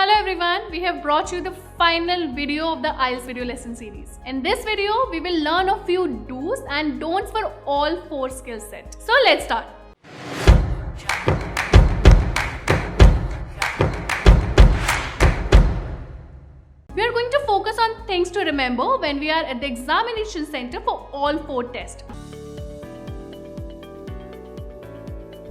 Hello everyone, we have brought you the final video of the IELTS video lesson series. In this video, we will learn a few do's and don'ts for all 4 skill sets. So let's start. We are going to focus on things to remember when we are at the examination center for all 4 tests.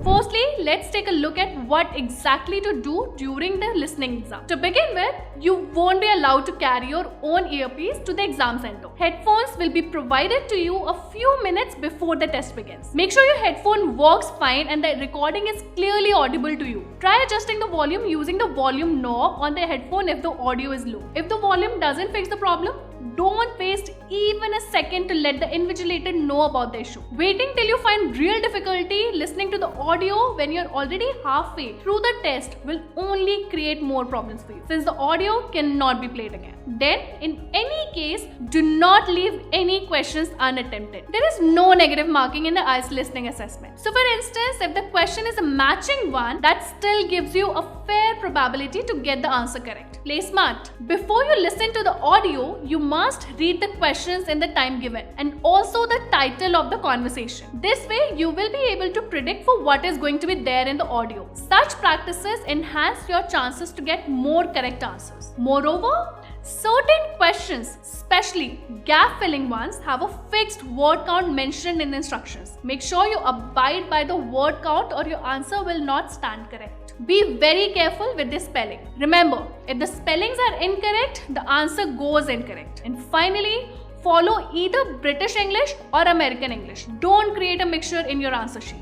Firstly, let's take a look at what exactly to do during the listening exam. To begin with, you won't be allowed to carry your own earpiece to the exam center. Headphones will be provided to you a few minutes before the test begins. Make sure your headphone works fine and the recording is clearly audible to you. Try adjusting the volume using the volume knob on the headphone if the audio is low. If the volume doesn't fix the problem, don't waste even a second to let the invigilator know about the issue. Waiting till you find real difficulty listening to the audio when you're already halfway through the test will only create more problems for you, since the audio cannot be played again. Then, in any case, do not leave any questions unattempted. There is no negative marking in the IELTS listening assessment. So for instance, if the question is a matching one, that still gives you a fair probability to get the answer correct. Play smart. Before you listen to the audio, you must read the questions in the time given and also the title of the conversation. This way, you will be able to predict for what is going to be there in the audio. Such practices enhance your chances to get more correct answers. Moreover, certain questions, especially gap-filling ones, have a fixed word count mentioned in the instructions. Make sure you abide by the word count or your answer will not stand correct. Be very careful with the spelling. Remember, if the spellings are incorrect, the answer goes incorrect. And finally, follow either British English or American English. Don't create a mixture in your answer sheet.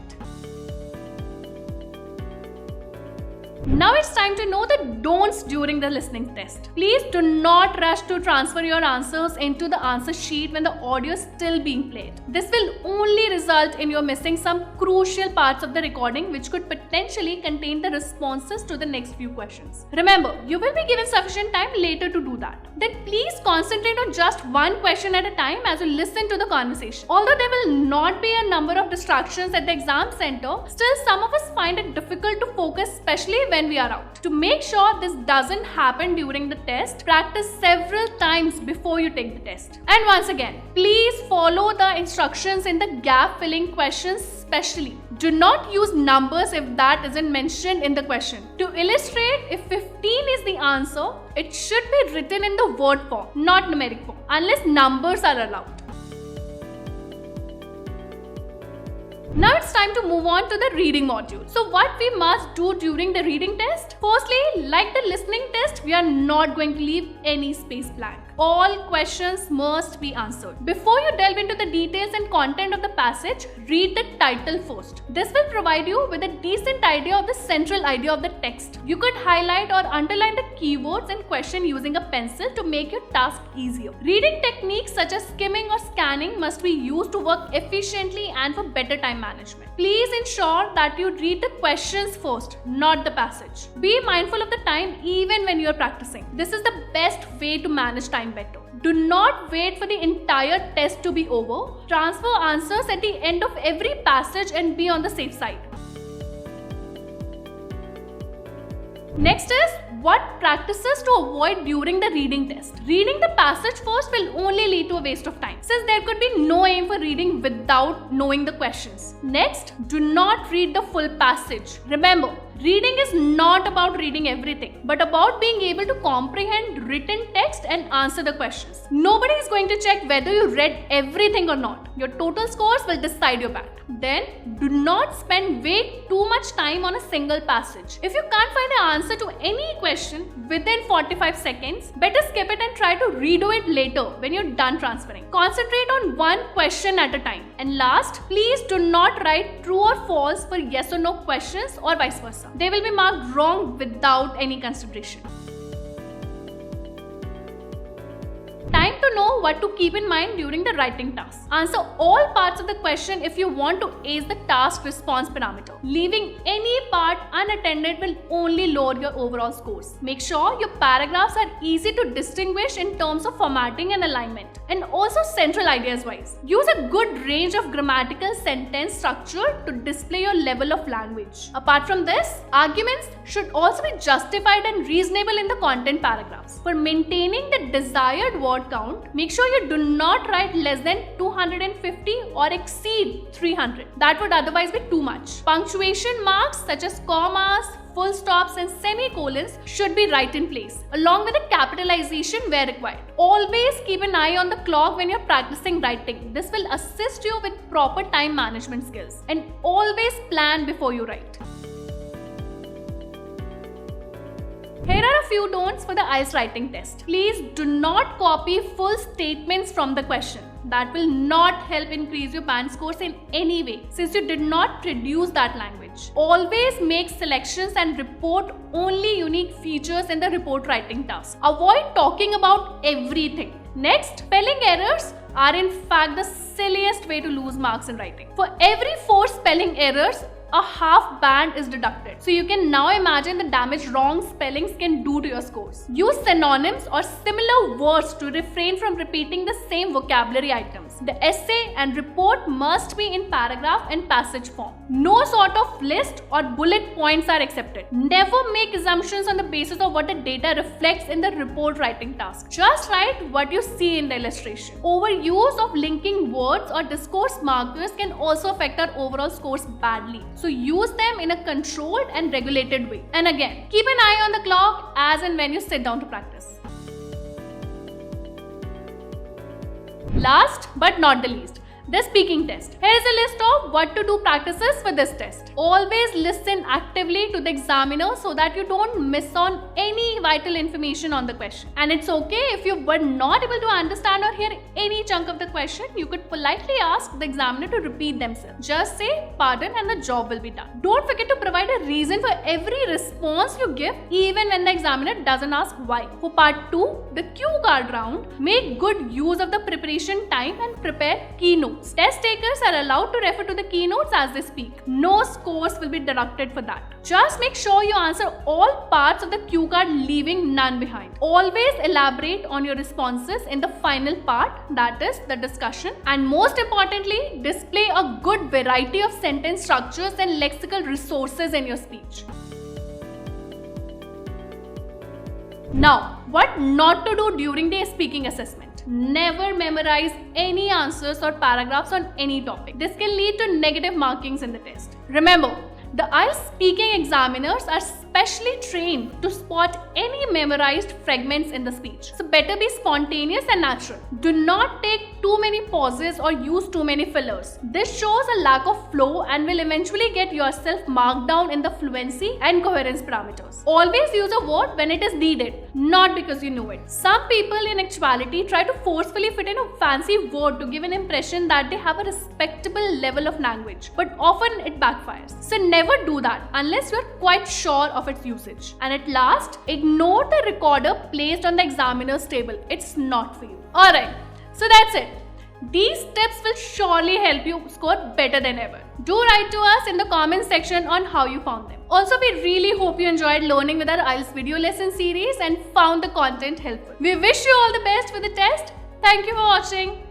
Now it's time to know the don'ts during the listening test. Please do not rush to transfer your answers into the answer sheet when the audio is still being played. This will only result in you missing some crucial parts of the recording which could potentially contain the responses to the next few questions. Remember, you will be given sufficient time later to do that. Then please concentrate on just one question at a time as you listen to the conversation. Although there will not be a number of distractions at the exam center, still some of us find it difficult to focus, especially when we are out. To make sure this doesn't happen during the test, practice several times before you take the test. And once again, please follow the instructions in the gap-filling questions especially. Do not use numbers if that isn't mentioned in the question. To illustrate, if 15 is the answer, it should be written in the word form, not numeric form, unless numbers are allowed. Now it's time to move on to the reading module. So what we must do during the reading test? Firstly, like the listening test, we are not going to leave any space blank. All questions must be answered. Before you delve into the details and content of the passage, read the title first. This will provide you with a decent idea of the central idea of the text. You could highlight or underline the keywords in question using a pencil to make your task easier. Reading techniques such as skimming or scanning must be used to work efficiently and for better time management. Please ensure that you read the questions first, not the passage. Be mindful of the time even when you are practicing. This is the best way to manage time better. Do not wait for the entire test to be over. Transfer answers at the end of every passage and be on the safe side. Next is what practices to avoid during the reading test. Reading the passage first will only lead to a waste of time, since there could be no aim for reading without knowing the questions. Next, do not read the full passage. Remember, reading is not about reading everything, but about being able to comprehend written text and answer the questions. Nobody is going to check whether you read everything or not. Your total scores will decide your bat. Then, do not spend way too much time on a single passage. If you can't find the answer to any question within 45 seconds, better skip it and try to redo it later when you're done transferring. Concentrate on one question at a time. And last, please do not write true or false for yes or no questions or vice versa. They will be marked wrong without any consideration. Time to to know what to keep in mind during the writing task. Answer all parts of the question if you want to ace the task response parameter. Leaving any part unattended will only lower your overall scores. Make sure your paragraphs are easy to distinguish in terms of formatting and alignment. And also central ideas wise. Use a good range of grammatical sentence structure to display your level of language. Apart from this, arguments should also be justified and reasonable in the content paragraphs. For maintaining the desired word count, make sure you do not write less than 250 or exceed 300. That would otherwise be too much. Punctuation marks such as commas, full stops and semicolons should be right in place, along with the capitalization where required. Always keep an eye on the clock when you're practicing writing. This will assist you with proper time management skills. And always plan before you write. Here are a few don'ts for the IELTS writing test. Please do not copy full statements from the question. That will not help increase your band scores in any way since you did not produce that language. Always make selections and report only unique features in the report writing task. Avoid talking about everything. Next, spelling errors are in fact the silliest way to lose marks in writing. For every 4 spelling errors, a half band is deducted. So you can now imagine the damage wrong spellings can do to your scores. Use synonyms or similar words to refrain from repeating the same vocabulary items. The essay and report must be in paragraph and passage form. No sort of list or bullet points are accepted. Never make assumptions on the basis of what the data reflects in the report writing task. Just write what you see in the illustration. Overuse of linking words or discourse markers can also affect our overall scores badly. So use them in a controlled and regulated way. And again, keep an eye on the clock as and when you sit down to practice. Last but not the least, the speaking test. Here is a list of what to do practices for this test. Always listen actively to the examiner so that you don't miss on any vital information on the question. And it's okay if you were not able to understand or hear any chunk of the question, you could politely ask the examiner to repeat themselves. Just say pardon and the job will be done. Don't forget to provide a reason for every response you give, even when the examiner doesn't ask why. For part 2, the cue card round, make good use of the preparation time and prepare keynotes. Test takers are allowed to refer to the keynotes as they speak. No scores will be deducted for that. Just make sure you answer all parts of the cue card, leaving none behind. Always elaborate on your responses in the final part, that is the discussion. And most importantly, display a good variety of sentence structures and lexical resources in your speech. Now, what not to do during the speaking assessment. Never memorize any answers or paragraphs on any topic. This can lead to negative markings in the test. Remember, the IELTS speaking examiners are specially trained to spot any memorized fragments in the speech. So better be spontaneous and natural. Do not take too many pauses or use too many fillers. This shows a lack of flow and will eventually get yourself marked down in the fluency and coherence parameters. Always use a word when it is needed, not because you know it. Some people in actuality try to forcefully fit in a fancy word to give an impression that they have a respectable level of language, but often it backfires. So never do that unless you are quite sure of its usage. And at last, ignore the recorder placed on the examiner's table. It's not for you. Alright, so that's it. These tips will surely help you score better than ever. Do write to us in the comments section on how you found them. Also, we really hope you enjoyed learning with our IELTS video lesson series and found the content helpful. We wish you all the best for the test. Thank you for watching.